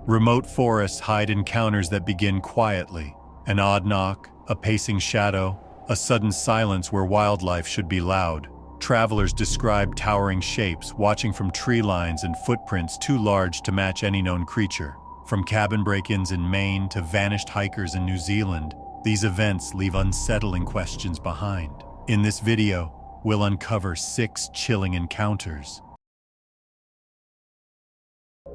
Remote forests hide encounters that begin quietly. An odd knock, a pacing shadow, a sudden silence where wildlife should be loud. Travelers describe towering shapes, watching from tree lines and footprints too large to match any known creature. From cabin break-ins in Maine to vanished hikers in New Zealand, these events leave unsettling questions behind. In this video, we'll uncover 6 chilling encounters.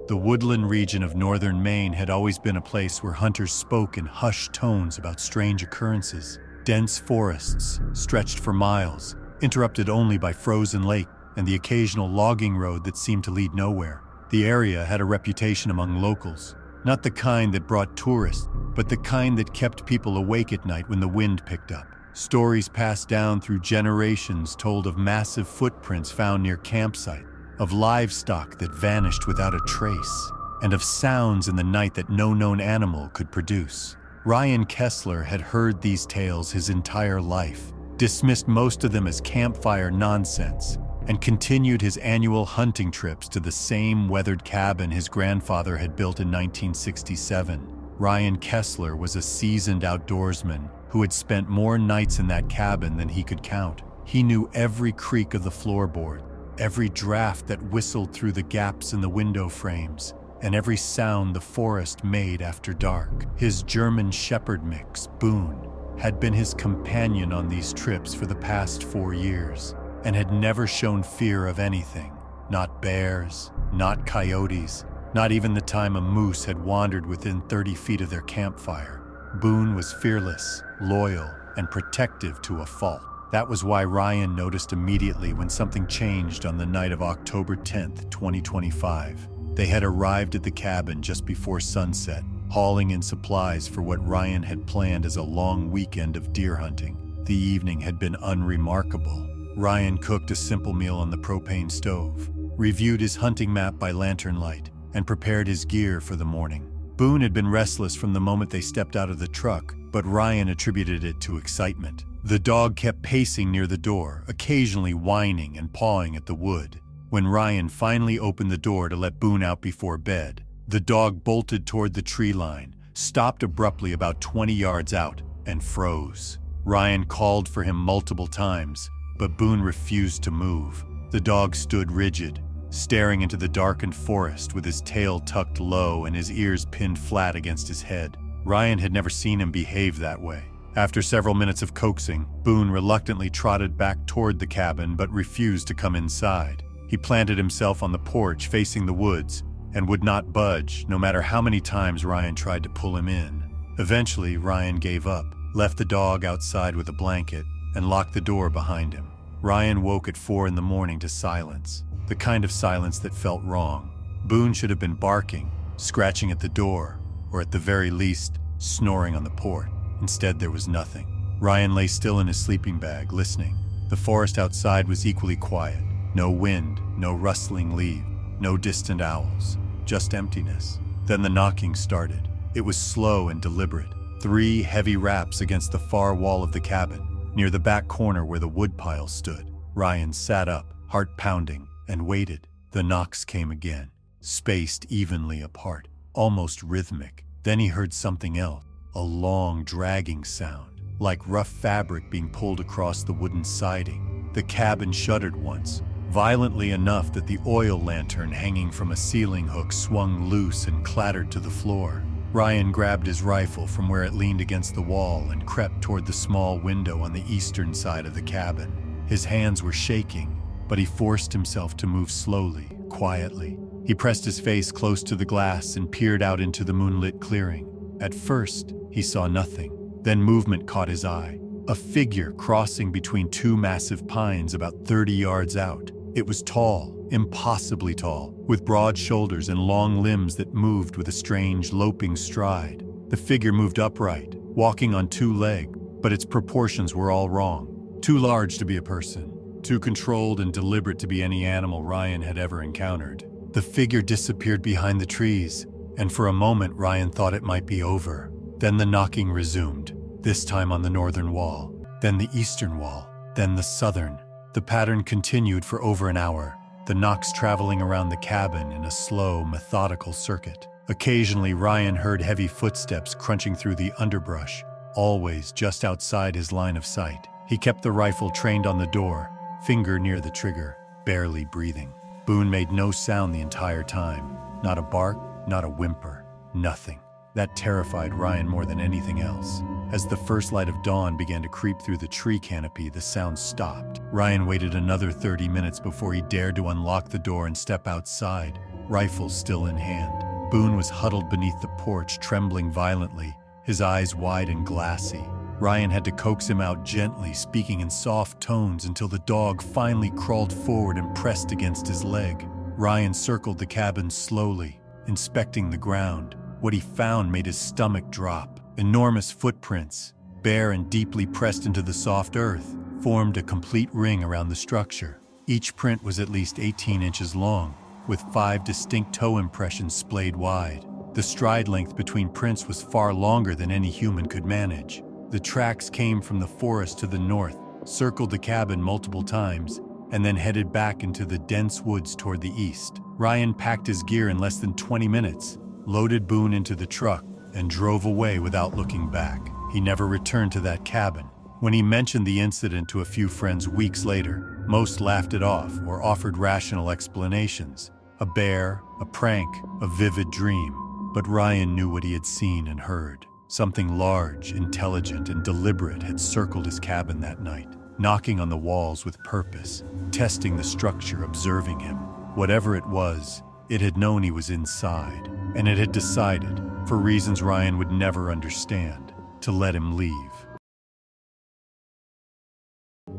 The woodland region of northern Maine had always been a place where hunters spoke in hushed tones about strange occurrences. Dense forests stretched for miles, interrupted only by frozen lake and the occasional logging road that seemed to lead nowhere. The area had a reputation among locals, not the kind that brought tourists, but the kind that kept people awake at night when the wind picked up. Stories passed down through generations told of massive footprints found near campsites, of livestock that vanished without a trace, and of sounds in the night that no known animal could produce. Ryan Kessler had heard these tales his entire life, dismissed most of them as campfire nonsense, and continued his annual hunting trips to the same weathered cabin his grandfather had built in 1967. Ryan Kessler was a seasoned outdoorsman who had spent more nights in that cabin than he could count. He knew every creak of the floorboard, every draft that whistled through the gaps in the window frames, and every sound the forest made after dark. His German Shepherd mix, Boone, had been his companion on these trips for the past 4 years, and had never shown fear of anything. Not bears, not coyotes, not even the time a moose had wandered within 30 feet of their campfire. Boone was fearless, loyal, and protective to a fault. That was why Ryan noticed immediately when something changed on the night of October 10th, 2025. They had arrived at the cabin just before sunset, hauling in supplies for what Ryan had planned as a long weekend of deer hunting. The evening had been unremarkable. Ryan cooked a simple meal on the propane stove, reviewed his hunting map by lantern light, and prepared his gear for the morning. Boone had been restless from the moment they stepped out of the truck, but Ryan attributed it to excitement. The dog kept pacing near the door, occasionally whining and pawing at the wood. When Ryan finally opened the door to let Boone out before bed, the dog bolted toward the tree line, stopped abruptly about 20 yards out, and froze. Ryan called for him multiple times, but Boone refused to move. The dog stood rigid, staring into the darkened forest with his tail tucked low and his ears pinned flat against his head. Ryan had never seen him behave that way. After several minutes of coaxing, Boone reluctantly trotted back toward the cabin but refused to come inside. He planted himself on the porch facing the woods and would not budge no matter how many times Ryan tried to pull him in. Eventually, Ryan gave up, left the dog outside with a blanket, and locked the door behind him. Ryan woke at 4 in the morning to silence, the kind of silence that felt wrong. Boone should have been barking, scratching at the door, or at the very least, snoring on the porch. Instead, there was nothing. Ryan lay still in his sleeping bag, listening. The forest outside was equally quiet. No wind, no rustling leaves, no distant owls, just emptiness. Then the knocking started. It was slow and deliberate. 3 heavy raps against the far wall of the cabin, near the back corner where the woodpile stood. Ryan sat up, heart pounding, and waited. The knocks came again, spaced evenly apart, almost rhythmic. Then he heard something else, a long, dragging sound, like rough fabric being pulled across the wooden siding. The cabin shuddered once, violently enough that the oil lantern hanging from a ceiling hook swung loose and clattered to the floor. Ryan grabbed his rifle from where it leaned against the wall and crept toward the small window on the eastern side of the cabin. His hands were shaking, but he forced himself to move slowly, quietly. He pressed his face close to the glass and peered out into the moonlit clearing. At first, he saw nothing. Then movement caught his eye. A figure crossing between 2 massive pines about 30 yards out. It was tall, impossibly tall, with broad shoulders and long limbs that moved with a strange, loping stride. The figure moved upright, walking on 2 legs, but its proportions were all wrong. Too large to be a person, too controlled and deliberate to be any animal Ryan had ever encountered. The figure disappeared behind the trees, and for a moment Ryan thought it might be over. Then the knocking resumed, this time on the northern wall, then the eastern wall, then the southern. The pattern continued for over an hour, the knocks traveling around the cabin in a slow, methodical circuit. Occasionally, Ryan heard heavy footsteps crunching through the underbrush, always just outside his line of sight. He kept the rifle trained on the door, finger near the trigger, barely breathing. Boone made no sound the entire time. Not a bark, not a whimper, nothing. That terrified Ryan more than anything else. As the first light of dawn began to creep through the tree canopy, the sound stopped. Ryan waited another 30 minutes before he dared to unlock the door and step outside, rifle still in hand. Boone was huddled beneath the porch, trembling violently, his eyes wide and glassy. Ryan had to coax him out gently, speaking in soft tones until the dog finally crawled forward and pressed against his leg. Ryan circled the cabin slowly, inspecting the ground. What he found made his stomach drop. Enormous footprints, bare and deeply pressed into the soft earth, formed a complete ring around the structure. Each print was at least 18 inches long, with 5 distinct toe impressions splayed wide. The stride length between prints was far longer than any human could manage. The tracks came from the forest to the north, circled the cabin multiple times, and then headed back into the dense woods toward the east. Ryan packed his gear in less than 20 minutes, loaded Boone into the truck, and drove away without looking back. He never returned to that cabin. When he mentioned the incident to a few friends weeks later, most laughed it off or offered rational explanations. A bear, a prank, a vivid dream. But Ryan knew what he had seen and heard. Something large, intelligent, and deliberate had circled his cabin that night, knocking on the walls with purpose, testing the structure, observing him. Whatever it was, it had known he was inside, and it had decided, for reasons Ryan would never understand, to let him leave.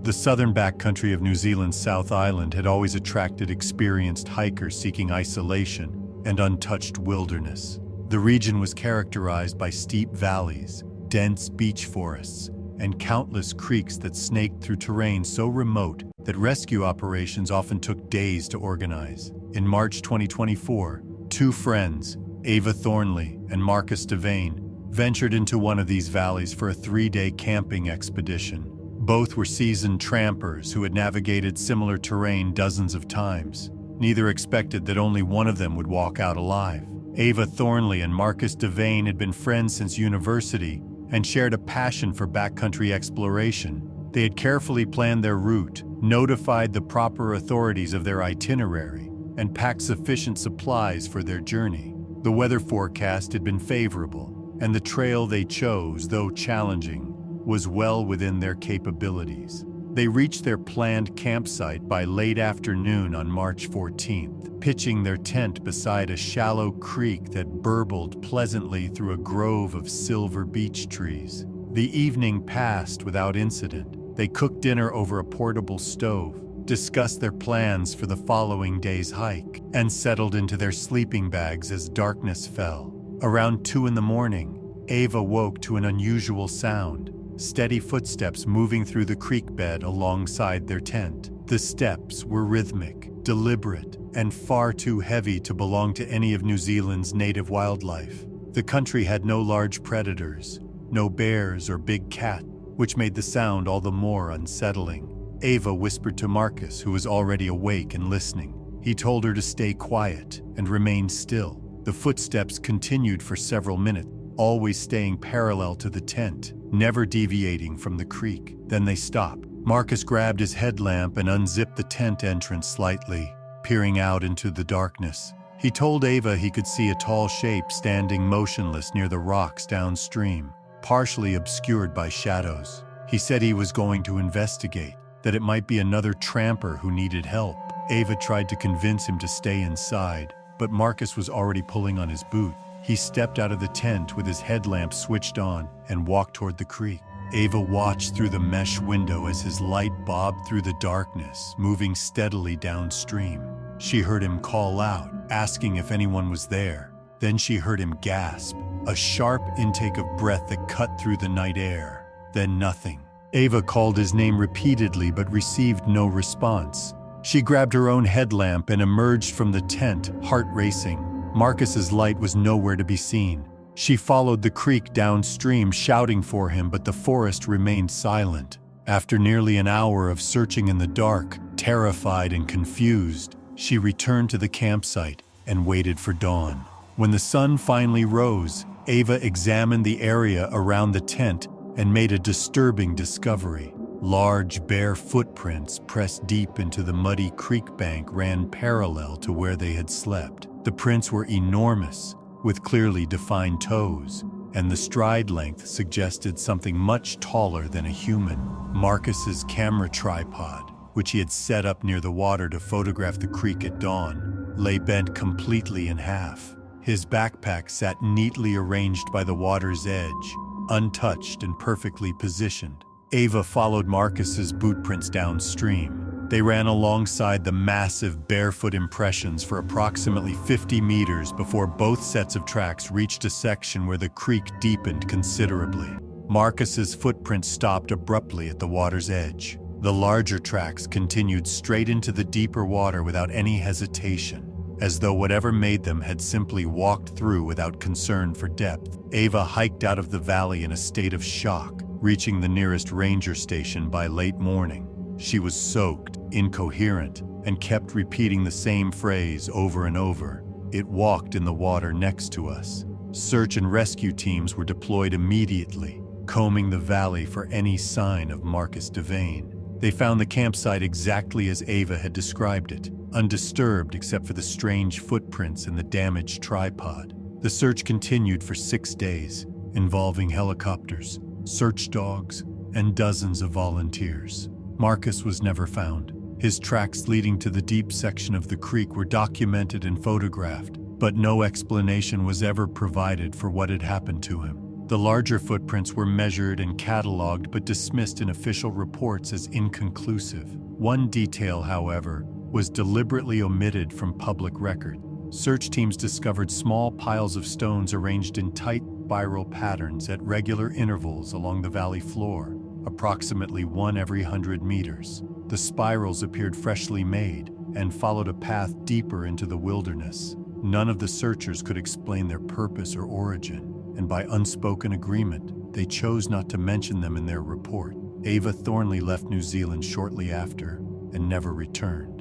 The southern backcountry of New Zealand's South Island had always attracted experienced hikers seeking isolation and untouched wilderness. The region was characterized by steep valleys, dense beech forests, and countless creeks that snaked through terrain so remote that rescue operations often took days to organize. In March 2024, 2 friends, Ava Thornley and Marcus Devane, ventured into one of these valleys for a 3-day camping expedition. Both were seasoned trampers who had navigated similar terrain dozens of times. Neither expected that only one of them would walk out alive. Ava Thornley and Marcus Devane had been friends since university and shared a passion for backcountry exploration. They had carefully planned their route, notified the proper authorities of their itinerary, and packed sufficient supplies for their journey. The weather forecast had been favorable, and the trail they chose, though challenging, was well within their capabilities. They reached their planned campsite by late afternoon on March 14th, pitching their tent beside a shallow creek that burbled pleasantly through a grove of silver beech trees. The evening passed without incident. They cooked dinner over a portable stove, discussed their plans for the following day's hike, and settled into their sleeping bags as darkness fell. Around 2 in the morning, Ava woke to an unusual sound. Steady footsteps moving through the creek bed alongside their tent. The steps were rhythmic, deliberate, and far too heavy to belong to any of New Zealand's native wildlife. The country had no large predators, no bears or big cat, which made the sound all the more unsettling. Ava whispered to Marcus, who was already awake and listening. He told her to stay quiet and remain still. The footsteps continued for several minutes, always staying parallel to the tent, never deviating from the creek. Then they stopped. Marcus grabbed his headlamp and unzipped the tent entrance slightly, peering out into the darkness. He told Ava he could see a tall shape standing motionless near the rocks downstream, partially obscured by shadows. He said he was going to investigate, that it might be another tramper who needed help. Ava tried to convince him to stay inside, but Marcus was already pulling on his boot. He stepped out of the tent with his headlamp switched on and walked toward the creek. Ava watched through the mesh window as his light bobbed through the darkness, moving steadily downstream. She heard him call out, asking if anyone was there. Then she heard him gasp, a sharp intake of breath that cut through the night air. Then nothing. Ava called his name repeatedly but received no response. She grabbed her own headlamp and emerged from the tent, heart racing. Marcus's light was nowhere to be seen. She followed the creek downstream, shouting for him, but the forest remained silent. After nearly an hour of searching in the dark, terrified and confused, she returned to the campsite and waited for dawn. When the sun finally rose, Ava examined the area around the tent and made a disturbing discovery. Large, bare footprints pressed deep into the muddy creek bank ran parallel to where they had slept. The prints were enormous, with clearly defined toes, and the stride length suggested something much taller than a human. Marcus's camera tripod, which he had set up near the water to photograph the creek at dawn, lay bent completely in half. His backpack sat neatly arranged by the water's edge, untouched and perfectly positioned. Ava followed Marcus's bootprints downstream. They ran alongside the massive barefoot impressions for approximately 50 meters before both sets of tracks reached a section where the creek deepened considerably. Marcus's footprints stopped abruptly at the water's edge. The larger tracks continued straight into the deeper water without any hesitation, as though whatever made them had simply walked through without concern for depth. Ava hiked out of the valley in a state of shock, reaching the nearest ranger station by late morning. She was soaked, incoherent, and kept repeating the same phrase over and over. "It walked in the water next to us." Search and rescue teams were deployed immediately, combing the valley for any sign of Marcus Devane. They found the campsite exactly as Ava had described it, undisturbed except for the strange footprints and the damaged tripod. The search continued for 6 days, involving helicopters, search dogs, and dozens of volunteers. Marcus was never found. His tracks leading to the deep section of the creek were documented and photographed, but no explanation was ever provided for what had happened to him. The larger footprints were measured and cataloged but dismissed in official reports as inconclusive. One detail, however, was deliberately omitted from public record. Search teams discovered small piles of stones arranged in tight spiral patterns at regular intervals along the valley floor, approximately one every 100 meters. The spirals appeared freshly made and followed a path deeper into the wilderness. None of the searchers could explain their purpose or origin, and by unspoken agreement, they chose not to mention them in their report. Ava Thornley left New Zealand shortly after and never returned.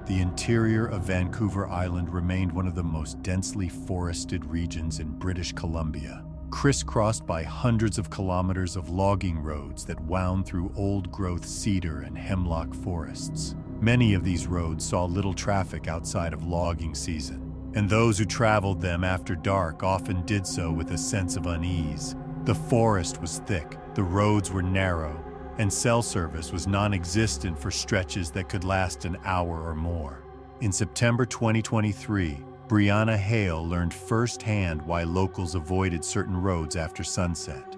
The interior of Vancouver Island remained one of the most densely forested regions in British Columbia, crisscrossed by hundreds of kilometers of logging roads that wound through old-growth cedar and hemlock forests. Many of these roads saw little traffic outside of logging season, and those who traveled them after dark often did so with a sense of unease. The forest was thick, the roads were narrow, and cell service was non-existent for stretches that could last an hour or more. In September 2023, Brianna Hale learned firsthand why locals avoided certain roads after sunset.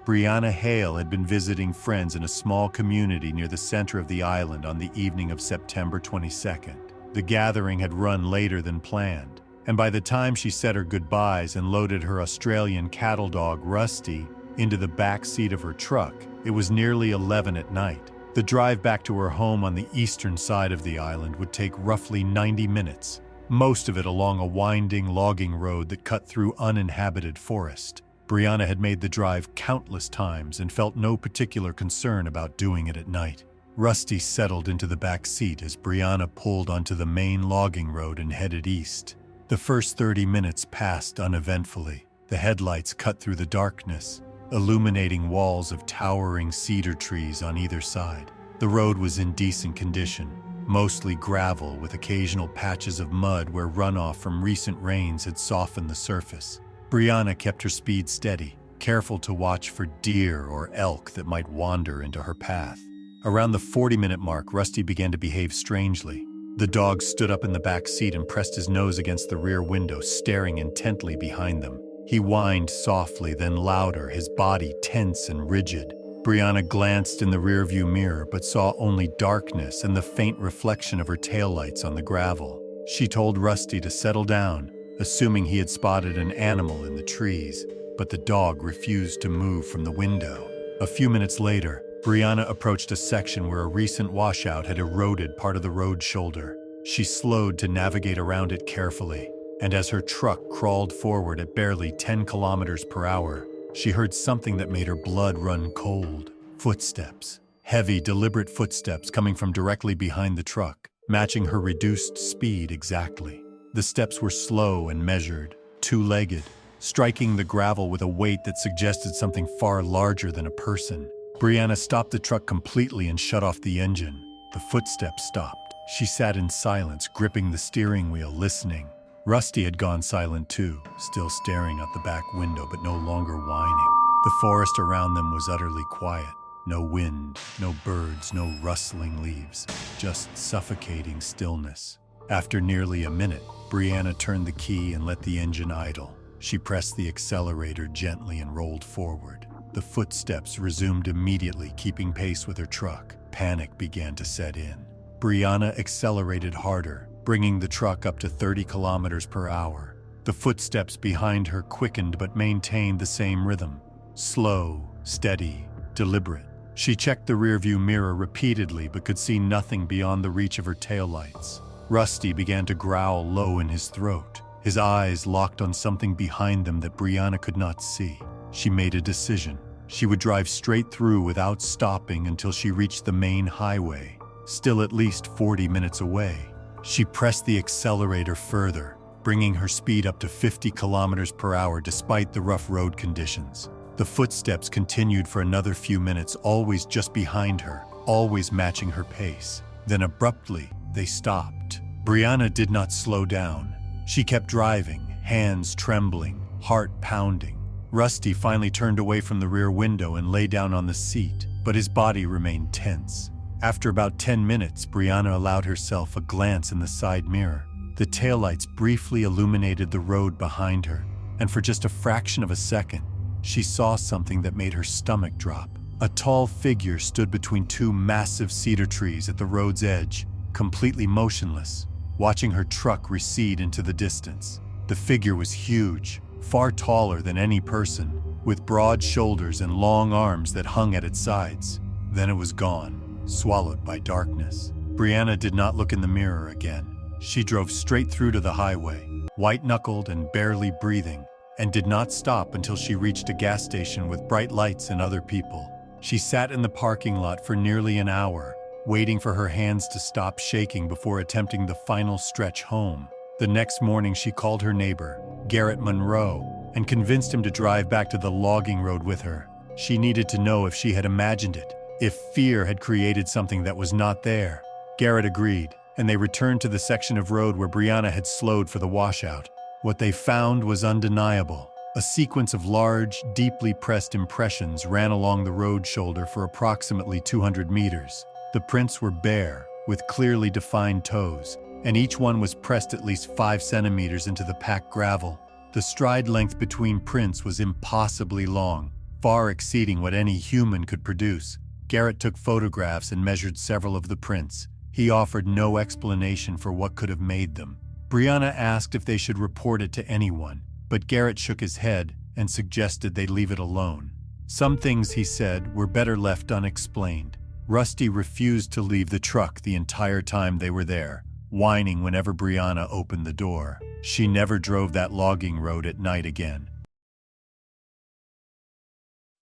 Brianna Hale had been visiting friends in a small community near the center of the island on the evening of September 22nd. The gathering had run later than planned, and by the time she said her goodbyes and loaded her Australian cattle dog Rusty into the back seat of her truck, it was nearly 11 at night. The drive back to her home on the eastern side of the island would take roughly 90 minutes, most of it along a winding logging road that cut through uninhabited forest. Brianna had made the drive countless times and felt no particular concern about doing it at night. Rusty settled into the back seat as Brianna pulled onto the main logging road and headed east. The first 30 minutes passed uneventfully. The headlights cut through the darkness, illuminating walls of towering cedar trees on either side. The road was in decent condition, mostly gravel with occasional patches of mud where runoff from recent rains had softened the surface. Brianna kept her speed steady, careful to watch for deer or elk that might wander into her path. Around the 40-minute mark, Rusty began to behave strangely. The dog stood up in the back seat and pressed his nose against the rear window, staring intently behind them. He whined softly, then louder, his body tense and rigid. Brianna glanced in the rearview mirror but saw only darkness and the faint reflection of her taillights on the gravel. She told Rusty to settle down, assuming he had spotted an animal in the trees, but the dog refused to move from the window. A few minutes later, Brianna approached a section where a recent washout had eroded part of the road shoulder. She slowed to navigate around it carefully, and as her truck crawled forward at barely 10 kilometers per hour, she heard something that made her blood run cold. Footsteps. Heavy, deliberate footsteps coming from directly behind the truck, matching her reduced speed exactly. The steps were slow and measured, two-legged, striking the gravel with a weight that suggested something far larger than a person. Brianna stopped the truck completely and shut off the engine. The footsteps stopped. She sat in silence, gripping the steering wheel, listening. Rusty had gone silent too, still staring out the back window but no longer whining. The forest around them was utterly quiet. No wind, no birds, no rustling leaves, just suffocating stillness. After nearly a minute, Brianna turned the key and let the engine idle. She pressed the accelerator gently and rolled forward. The footsteps resumed immediately, keeping pace with her truck. Panic began to set in. Brianna accelerated harder, bringing the truck up to 30 kilometers per hour. The footsteps behind her quickened but maintained the same rhythm. Slow, steady, deliberate. She checked the rearview mirror repeatedly but could see nothing beyond the reach of her taillights. Rusty began to growl low in his throat. His eyes locked on something behind them that Brianna could not see. She made a decision. She would drive straight through without stopping until she reached the main highway, still at least 40 minutes away. She pressed the accelerator further, bringing her speed up to 50 kilometers per hour despite the rough road conditions. The footsteps continued for another few minutes, always just behind her, always matching her pace. Then abruptly, they stopped. Brianna did not slow down. She kept driving, hands trembling, heart pounding. Rusty finally turned away from the rear window and lay down on the seat, but his body remained tense. After about 10 minutes, Brianna allowed herself a glance in the side mirror. The taillights briefly illuminated the road behind her, and for just a fraction of a second, she saw something that made her stomach drop. A tall figure stood between two massive cedar trees at the road's edge, completely motionless, watching her truck recede into the distance. The figure was huge, far taller than any person, with broad shoulders and long arms that hung at its sides. Then it was gone, swallowed by darkness. Brianna did not look in the mirror again. She drove straight through to the highway, white-knuckled and barely breathing, and did not stop until she reached a gas station with bright lights and other people. She sat in the parking lot for nearly an hour, waiting for her hands to stop shaking before attempting the final stretch home. The next morning she called her neighbor, Garrett Monroe, and convinced him to drive back to the logging road with her. She needed to know if she had imagined it, if fear had created something that was not there. Garrett agreed, and they returned to the section of road where Brianna had slowed for the washout. What they found was undeniable. A sequence of large, deeply pressed impressions ran along the road shoulder for approximately 200 meters. The prints were bare, with clearly defined toes, and each one was pressed at least 5 centimeters into the packed gravel. The stride length between prints was impossibly long, far exceeding what any human could produce. Garrett took photographs and measured several of the prints. He offered no explanation for what could have made them. Brianna asked if they should report it to anyone, but Garrett shook his head and suggested they leave it alone. Some things, he said, were better left unexplained. Rusty refused to leave the truck the entire time they were there, whining whenever Brianna opened the door. She never drove that logging road at night again.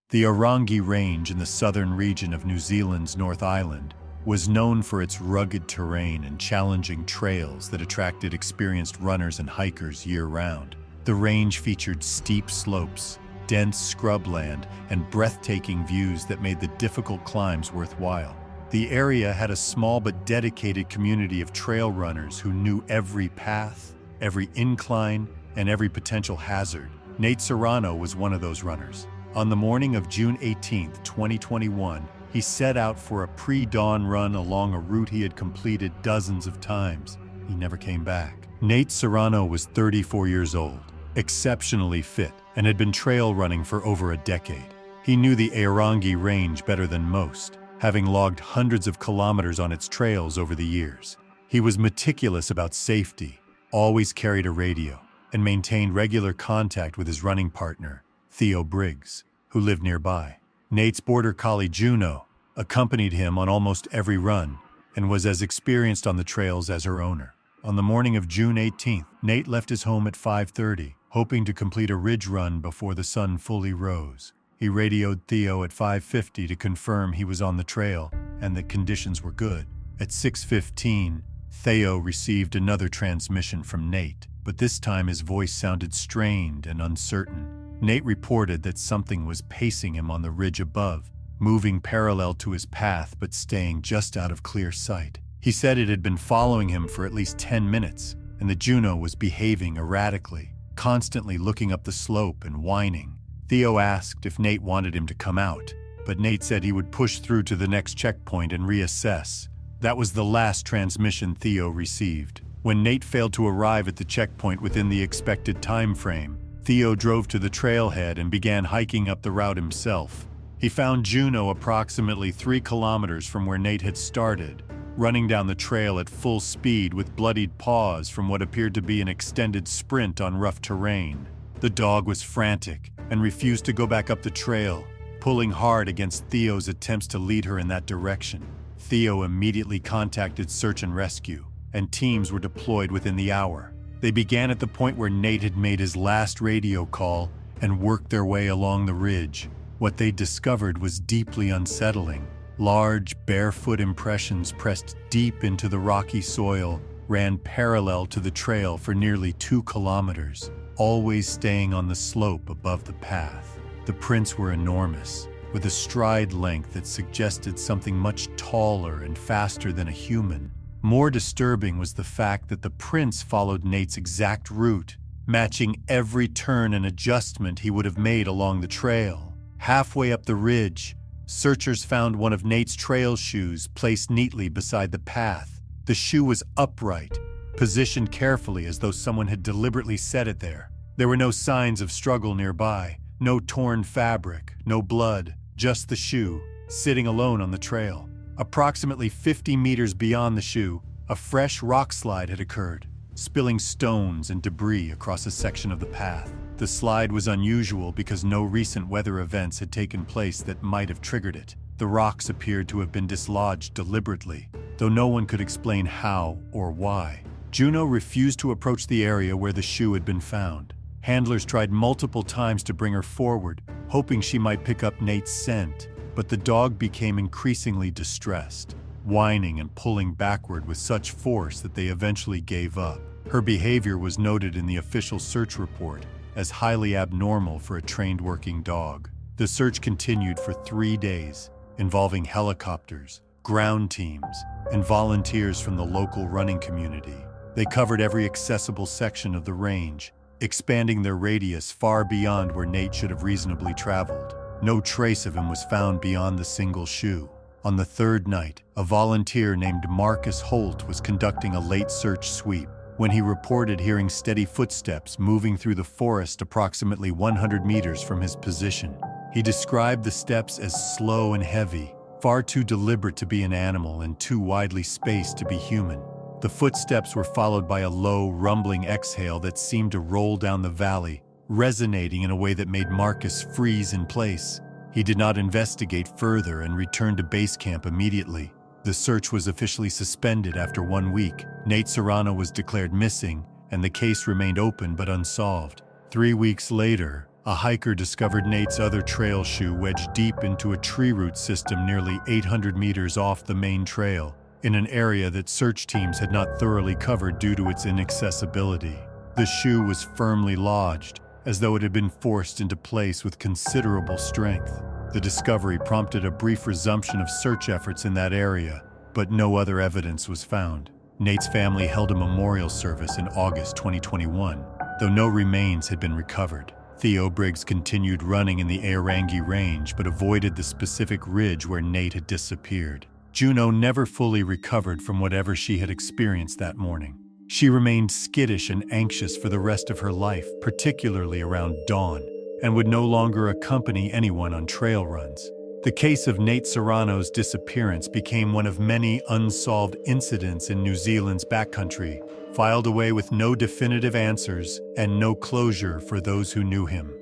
The Orongi Range in the southern region of New Zealand's North Island was known for its rugged terrain and challenging trails that attracted experienced runners and hikers year-round. The range featured steep slopes, dense scrubland, and breathtaking views that made the difficult climbs worthwhile. The area had a small but dedicated community of trail runners who knew every path, every incline, and every potential hazard. Nate Serrano was one of those runners. On the morning of June 18, 2021, he set out for a pre-dawn run along a route he had completed dozens of times. He never came back. Nate Serrano was 34 years old, exceptionally fit, and had been trail running for over a decade. He knew the Orongi Range better than most, having logged hundreds of kilometers on its trails over the years. He was meticulous about safety, always carried a radio, and maintained regular contact with his running partner, Theo Briggs, who lived nearby. Nate's border collie Juno accompanied him on almost every run and was as experienced on the trails as her owner. On the morning of June 18th, Nate left his home at 5:30, hoping to complete a ridge run before the sun fully rose. He radioed Theo at 5:50 to confirm he was on the trail and that conditions were good. At 6:15, Theo received another transmission from Nate, but this time his voice sounded strained and uncertain. Nate reported that something was pacing him on the ridge above, moving parallel to his path but staying just out of clear sight. He said it had been following him for at least 10 minutes, and the Juno was behaving erratically, constantly looking up the slope and whining. Theo asked if Nate wanted him to come out, but Nate said he would push through to the next checkpoint and reassess. That was the last transmission Theo received. When Nate failed to arrive at the checkpoint within the expected time frame, Theo drove to the trailhead and began hiking up the route himself. He found Juno approximately 3 kilometers from where Nate had started, running down the trail at full speed with bloodied paws from what appeared to be an extended sprint on rough terrain. The dog was frantic and refused to go back up the trail, pulling hard against Theo's attempts to lead her in that direction. Theo immediately contacted search and rescue, and teams were deployed within the hour. They began at the point where Nate had made his last radio call and worked their way along the ridge. What they discovered was deeply unsettling. Large, barefoot impressions pressed deep into the rocky soil ran parallel to the trail for nearly 2 kilometers, always staying on the slope above the path. The prints were enormous, with a stride length that suggested something much taller and faster than a human. More disturbing was the fact that the prints followed Nate's exact route, matching every turn and adjustment he would have made along the trail. Halfway up the ridge, searchers found one of Nate's trail shoes placed neatly beside the path. The shoe was upright, positioned carefully as though someone had deliberately set it there. There were no signs of struggle nearby, no torn fabric, no blood, just the shoe, sitting alone on the trail. Approximately 50 meters beyond the shoe, a fresh rock slide had occurred, spilling stones and debris across a section of the path. The slide was unusual because no recent weather events had taken place that might have triggered it. The rocks appeared to have been dislodged deliberately, though no one could explain how or why. Juno refused to approach the area where the shoe had been found. Handlers tried multiple times to bring her forward, hoping she might pick up Nate's scent, but the dog became increasingly distressed, whining and pulling backward with such force that they eventually gave up. Her behavior was noted in the official search report as highly abnormal for a trained working dog. The search continued for 3 days, involving helicopters, ground teams, and volunteers from the local running community. They covered every accessible section of the range, expanding their radius far beyond where Nate should have reasonably traveled. No trace of him was found beyond the single shoe. On the 3rd night, a volunteer named Marcus Holt was conducting a late search sweep when he reported hearing steady footsteps moving through the forest approximately 100 meters from his position. He described the steps as slow and heavy, far too deliberate to be an animal and too widely spaced to be human. The footsteps were followed by a low, rumbling exhale that seemed to roll down the valley, resonating in a way that made Marcus freeze in place. He did not investigate further and returned to base camp immediately. The search was officially suspended after 1 week. Nate Serrano was declared missing, and the case remained open but unsolved. 3 weeks later, a hiker discovered Nate's other trail shoe wedged deep into a tree root system nearly 800 meters off the main trail, in an area that search teams had not thoroughly covered due to its inaccessibility. The shoe was firmly lodged, as though it had been forced into place with considerable strength. The discovery prompted a brief resumption of search efforts in that area, but no other evidence was found. Nate's family held a memorial service in August 2021, though no remains had been recovered. Theo Briggs continued running in the Aorangi Range but avoided the specific ridge where Nate had disappeared. Juno never fully recovered from whatever she had experienced that morning. She remained skittish and anxious for the rest of her life, particularly around dawn, and would no longer accompany anyone on trail runs. The case of Nate Serrano's disappearance became one of many unsolved incidents in New Zealand's backcountry, filed away with no definitive answers and no closure for those who knew him.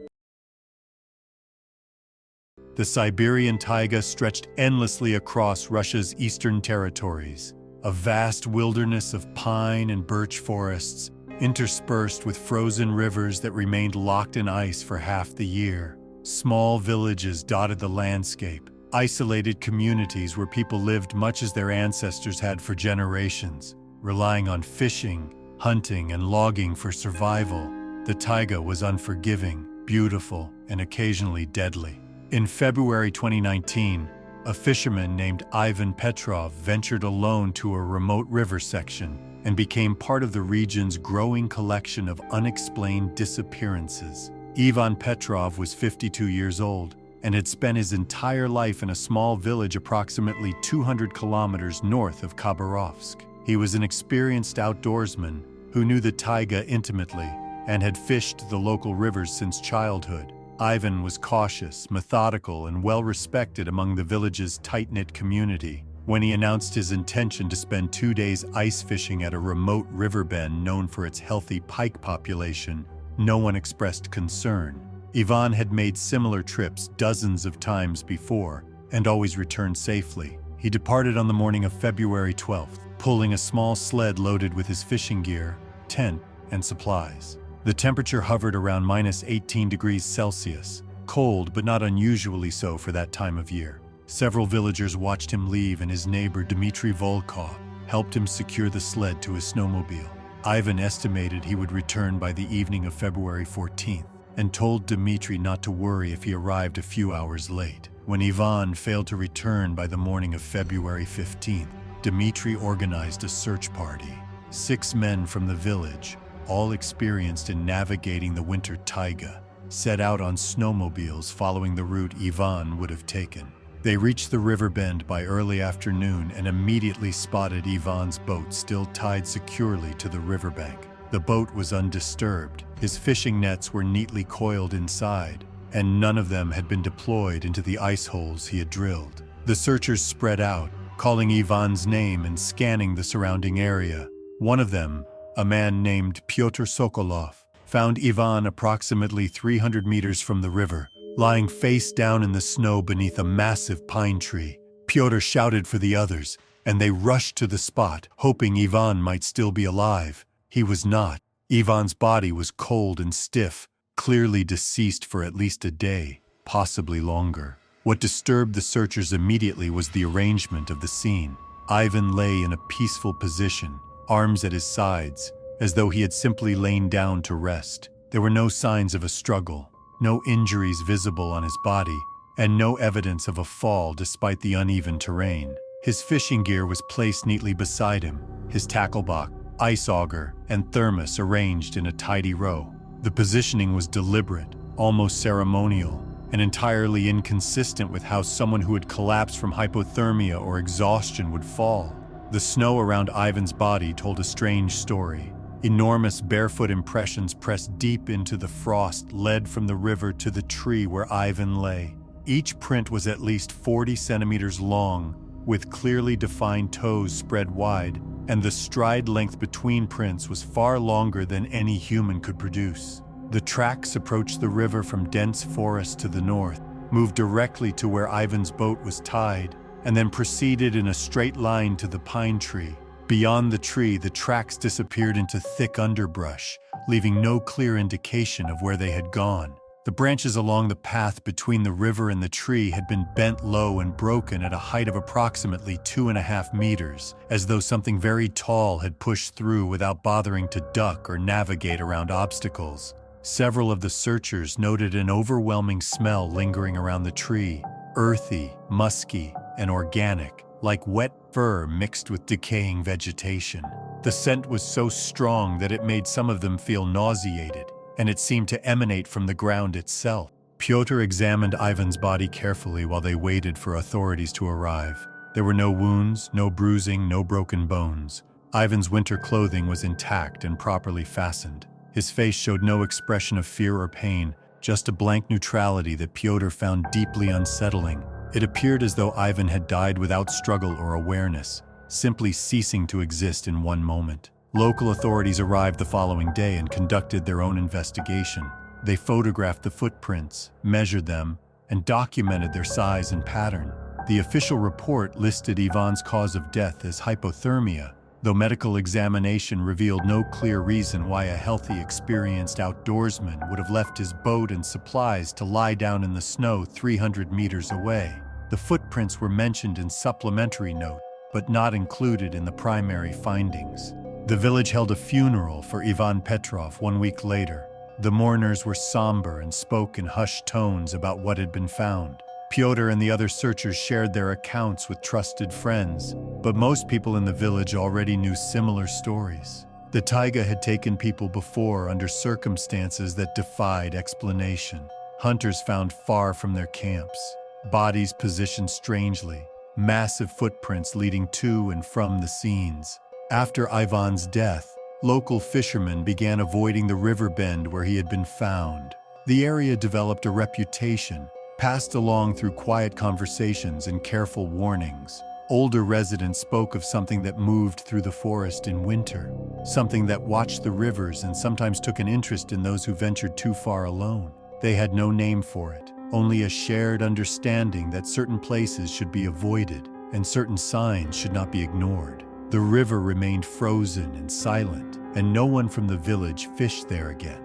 The Siberian taiga stretched endlessly across Russia's eastern territories, a vast wilderness of pine and birch forests, interspersed with frozen rivers that remained locked in ice for half the year. Small villages dotted the landscape, isolated communities where people lived much as their ancestors had for generations. relying on fishing, hunting, and logging for survival. The taiga was unforgiving, beautiful, and occasionally deadly. In February 2019, a fisherman named Ivan Petrov ventured alone to a remote river section and became part of the region's growing collection of unexplained disappearances. Ivan Petrov was 52 years old and had spent his entire life in a small village approximately 200 kilometers north of Khabarovsk. He was an experienced outdoorsman who knew the taiga intimately and had fished the local rivers since childhood. Ivan was cautious, methodical, and well-respected among the village's tight-knit community. When he announced his intention to spend 2 days ice fishing at a remote river bend known for its healthy pike population, no one expressed concern. Ivan had made similar trips dozens of times before and always returned safely. He departed on the morning of February 12th, pulling a small sled loaded with his fishing gear, tent, and supplies. The temperature hovered around -18 degrees Celsius, cold but not unusually so for that time of year. Several villagers watched him leave, and his neighbor Dmitry Volkov helped him secure the sled to his snowmobile. Ivan estimated he would return by the evening of February 14th and told Dmitry not to worry if he arrived a few hours late. When Ivan failed to return by the morning of February 15th, Dmitry organized a search party. 6 men from the village, all experienced in navigating the winter taiga, set out on snowmobiles following the route Ivan would have taken. They reached the river bend by early afternoon and immediately spotted Ivan's boat still tied securely to the riverbank. The boat was undisturbed, his fishing nets were neatly coiled inside, and none of them had been deployed into the ice holes he had drilled. The searchers spread out, calling Ivan's name and scanning the surrounding area. One of them, a man named Pyotr Sokolov, found Ivan approximately 300 meters from the river, lying face down in the snow beneath a massive pine tree. Pyotr shouted for the others, and they rushed to the spot, hoping Ivan might still be alive. He was not. Ivan's body was cold and stiff, clearly deceased for at least a day, possibly longer. What disturbed the searchers immediately was the arrangement of the scene. Ivan lay in a peaceful position, arms at his sides, as though he had simply lain down to rest. There were no signs of a struggle, no injuries visible on his body, and no evidence of a fall despite the uneven terrain. His fishing gear was placed neatly beside him, his tackle box, ice auger, and thermos arranged in a tidy row. The positioning was deliberate, almost ceremonial, and entirely inconsistent with how someone who had collapsed from hypothermia or exhaustion would fall. The snow around Ivan's body told a strange story. Enormous barefoot impressions pressed deep into the frost led from the river to the tree where Ivan lay. Each print was at least 40 centimeters long, with clearly defined toes spread wide, and the stride length between prints was far longer than any human could produce. The tracks approached the river from dense forest to the north, moved directly to where Ivan's boat was tied, and then proceeded in a straight line to the pine tree. Beyond the tree, the tracks disappeared into thick underbrush, leaving no clear indication of where they had gone. The branches along the path between the river and the tree had been bent low and broken at a height of approximately 2.5 meters, as though something very tall had pushed through without bothering to duck or navigate around obstacles. Several of the searchers noted an overwhelming smell lingering around the tree, earthy, musky, and organic, like wet fur mixed with decaying vegetation. The scent was so strong that it made some of them feel nauseated, and it seemed to emanate from the ground itself. Pyotr examined Ivan's body carefully while they waited for authorities to arrive. There were no wounds, no bruising, no broken bones. Ivan's winter clothing was intact and properly fastened. His face showed no expression of fear or pain, just a blank neutrality that Pyotr found deeply unsettling. It appeared as though Ivan had died without struggle or awareness, simply ceasing to exist in one moment. Local authorities arrived the following day and conducted their own investigation. They photographed the footprints, measured them, and documented their size and pattern. The official report listed Ivan's cause of death as hypothermia, though medical examination revealed no clear reason why a healthy, experienced outdoorsman would have left his boat and supplies to lie down in the snow 300 meters away. The footprints were mentioned in supplementary note, but not included in the primary findings. The village held a funeral for Ivan Petrov 1 week later. The mourners were somber and spoke in hushed tones about what had been found. Pyotr and the other searchers shared their accounts with trusted friends, but most people in the village already knew similar stories. The taiga had taken people before under circumstances that defied explanation. Hunters found far from their camps, bodies positioned strangely, massive footprints leading to and from the scenes. After Ivan's death, local fishermen began avoiding the river bend where he had been found. The area developed a reputation, passed along through quiet conversations and careful warnings. Older residents spoke of something that moved through the forest in winter, something that watched the rivers and sometimes took an interest in those who ventured too far alone. They had no name for it, only a shared understanding that certain places should be avoided and certain signs should not be ignored. The river remained frozen and silent, and no one from the village fished there again.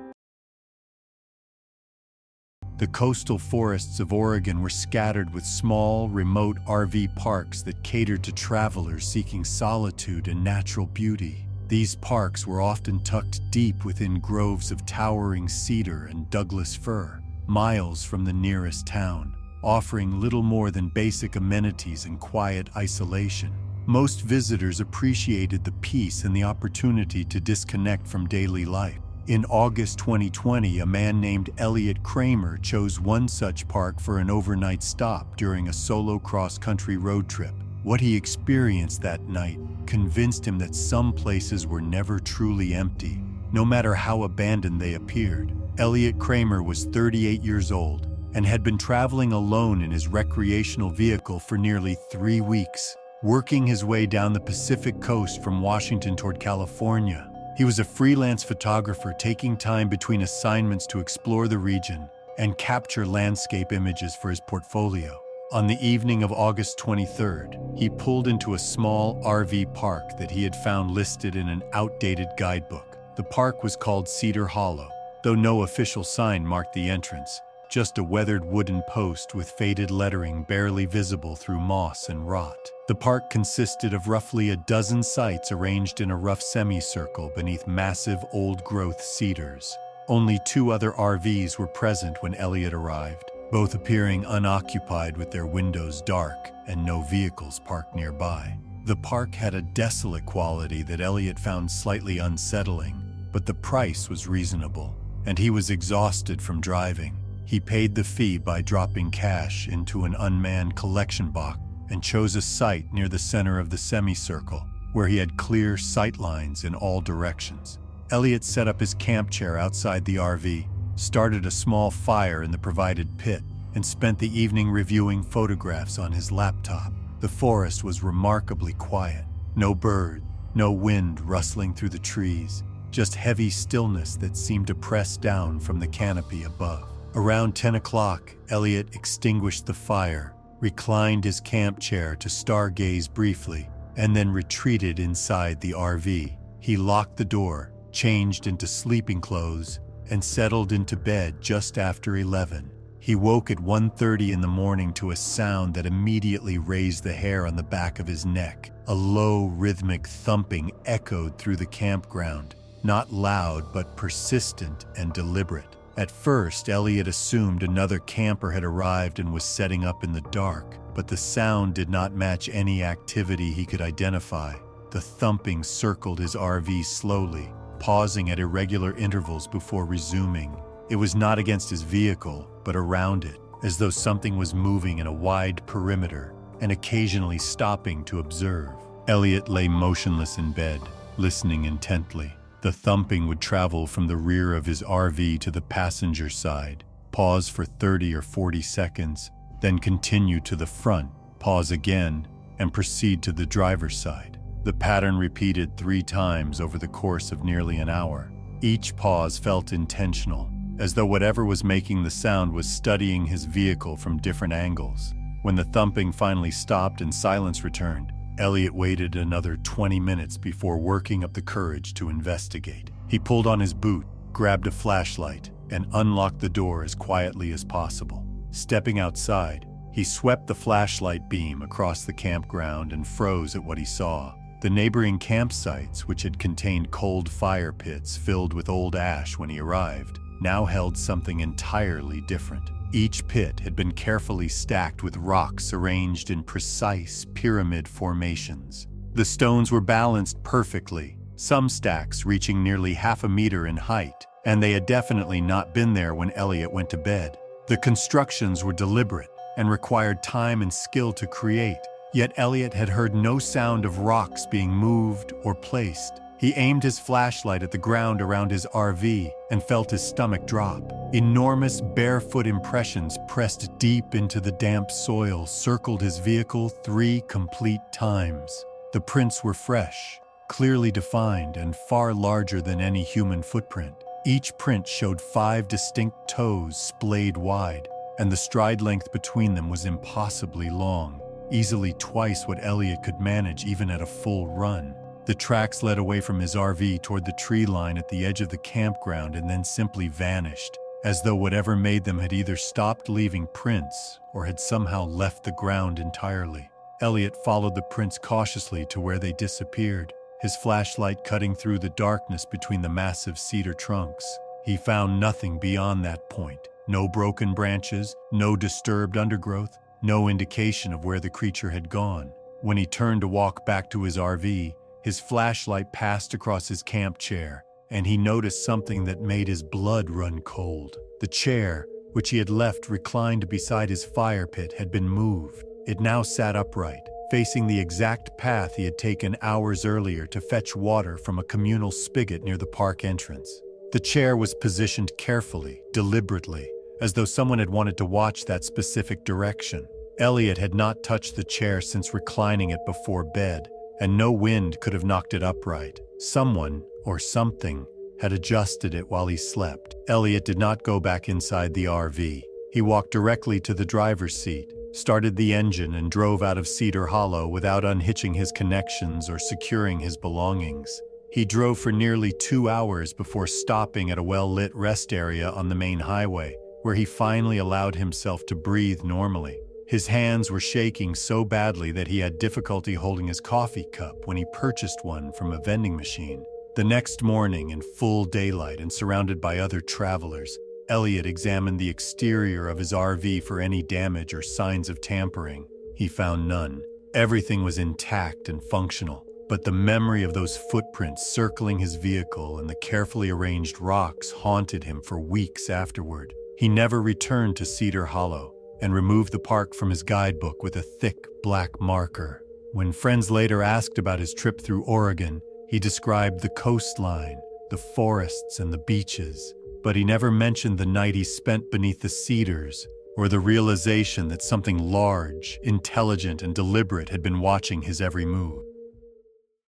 The coastal forests of Oregon were scattered with small, remote RV parks that catered to travelers seeking solitude and natural beauty. These parks were often tucked deep within groves of towering cedar and Douglas fir, miles from the nearest town, offering little more than basic amenities and quiet isolation. Most visitors appreciated the peace and the opportunity to disconnect from daily life. In August 2020, a man named Elliot Kramer chose one such park for an overnight stop during a solo cross-country road trip. What he experienced that night convinced him that some places were never truly empty, no matter how abandoned they appeared. Elliot Kramer was 38 years old and had been traveling alone in his recreational vehicle for nearly 3 weeks, working his way down the Pacific coast from Washington toward California. He was a freelance photographer taking time between assignments to explore the region and capture landscape images for his portfolio. On the evening of August 23rd, he pulled into a small RV park that he had found listed in an outdated guidebook. The park was called Cedar Hollow, though no official sign marked the entrance, just a weathered wooden post with faded lettering barely visible through moss and rot. The park consisted of roughly a dozen sites arranged in a rough semicircle beneath massive old-growth cedars. Only 2 other RVs were present when Elliot arrived, both appearing unoccupied with their windows dark and no vehicles parked nearby. The park had a desolate quality that Elliot found slightly unsettling, but the price was reasonable, and he was exhausted from driving. He paid the fee by dropping cash into an unmanned collection box and chose a site near the center of the semicircle, where he had clear sight lines in all directions. Elliot set up his camp chair outside the RV, started a small fire in the provided pit, and spent the evening reviewing photographs on his laptop. The forest was remarkably quiet. No bird, no wind rustling through the trees, just heavy stillness that seemed to press down from the canopy above. Around 10 o'clock, Elliot extinguished the fire, reclined his camp chair to stargaze briefly, and then retreated inside the RV. He locked the door, changed into sleeping clothes, and settled into bed just after 11. He woke at 1:30 in the morning to a sound that immediately raised the hair on the back of his neck. A low, rhythmic thumping echoed through the campground, not loud but persistent and deliberate. At first, Elliot assumed another camper had arrived and was setting up in the dark, but the sound did not match any activity he could identify. The thumping circled his RV slowly, pausing at irregular intervals before resuming. It was not against his vehicle, but around it, as though something was moving in a wide perimeter and occasionally stopping to observe. Elliot lay motionless in bed, listening intently. The thumping would travel from the rear of his RV to the passenger side, pause for 30 or 40 seconds, then continue to the front, pause again, and proceed to the driver's side. The pattern repeated 3 times over the course of nearly an hour. Each pause felt intentional, as though whatever was making the sound was studying his vehicle from different angles. When the thumping finally stopped and silence returned, Elliot waited another 20 minutes before working up the courage to investigate. He pulled on his boot, grabbed a flashlight, and unlocked the door as quietly as possible. Stepping outside, He swept the flashlight beam across the campground and froze at what he saw. The neighboring campsites, which had contained cold fire pits filled with old ash when he arrived, now held something entirely different. Each pit had been carefully stacked with rocks arranged in precise pyramid formations. The stones were balanced perfectly, some stacks reaching nearly half a meter in height, and they had definitely not been there when Elliot went to bed. The constructions were deliberate and required time and skill to create, yet Elliot had heard no sound of rocks being moved or placed. He aimed his flashlight at the ground around his RV and felt his stomach drop. Enormous barefoot impressions pressed deep into the damp soil circled his vehicle 3 complete times. The prints were fresh, clearly defined, and far larger than any human footprint. Each print showed 5 distinct toes splayed wide, and the stride length between them was impossibly long, easily twice what Elliot could manage even at a full run. The tracks led away from his RV toward the tree line at the edge of the campground and then simply vanished, as though whatever made them had either stopped leaving prints or had somehow left the ground entirely. Elliot followed the prints cautiously to where they disappeared, his flashlight cutting through the darkness between the massive cedar trunks. He found nothing beyond that point. No broken branches, no disturbed undergrowth, no indication of where the creature had gone. When he turned to walk back to his RV, his flashlight passed across his camp chair, and he noticed something that made his blood run cold. The chair, which he had left reclined beside his fire pit, had been moved. It now sat upright, facing the exact path he had taken hours earlier to fetch water from a communal spigot near the park entrance. The chair was positioned carefully, deliberately, as though someone had wanted to watch that specific direction. Elliot had not touched the chair since reclining it before bed, and no wind could have knocked it upright. Someone, or something, had adjusted it while he slept. Elliot did not go back inside the RV. He walked directly to the driver's seat, started the engine, and drove out of Cedar Hollow without unhitching his connections or securing his belongings. He drove for nearly 2 hours before stopping at a well-lit rest area on the main highway, where he finally allowed himself to breathe normally. His hands were shaking so badly that he had difficulty holding his coffee cup when he purchased one from a vending machine. The next morning, in full daylight and surrounded by other travelers, Elliot examined the exterior of his RV for any damage or signs of tampering. He found none. Everything was intact and functional, but the memory of those footprints circling his vehicle and the carefully arranged rocks haunted him for weeks afterward. He never returned to Cedar Hollow and removed the park from his guidebook with a thick black marker. When friends later asked about his trip through Oregon, he described the coastline, the forests, and the beaches, but he never mentioned the night he spent beneath the cedars or the realization that something large, intelligent, and deliberate had been watching his every move.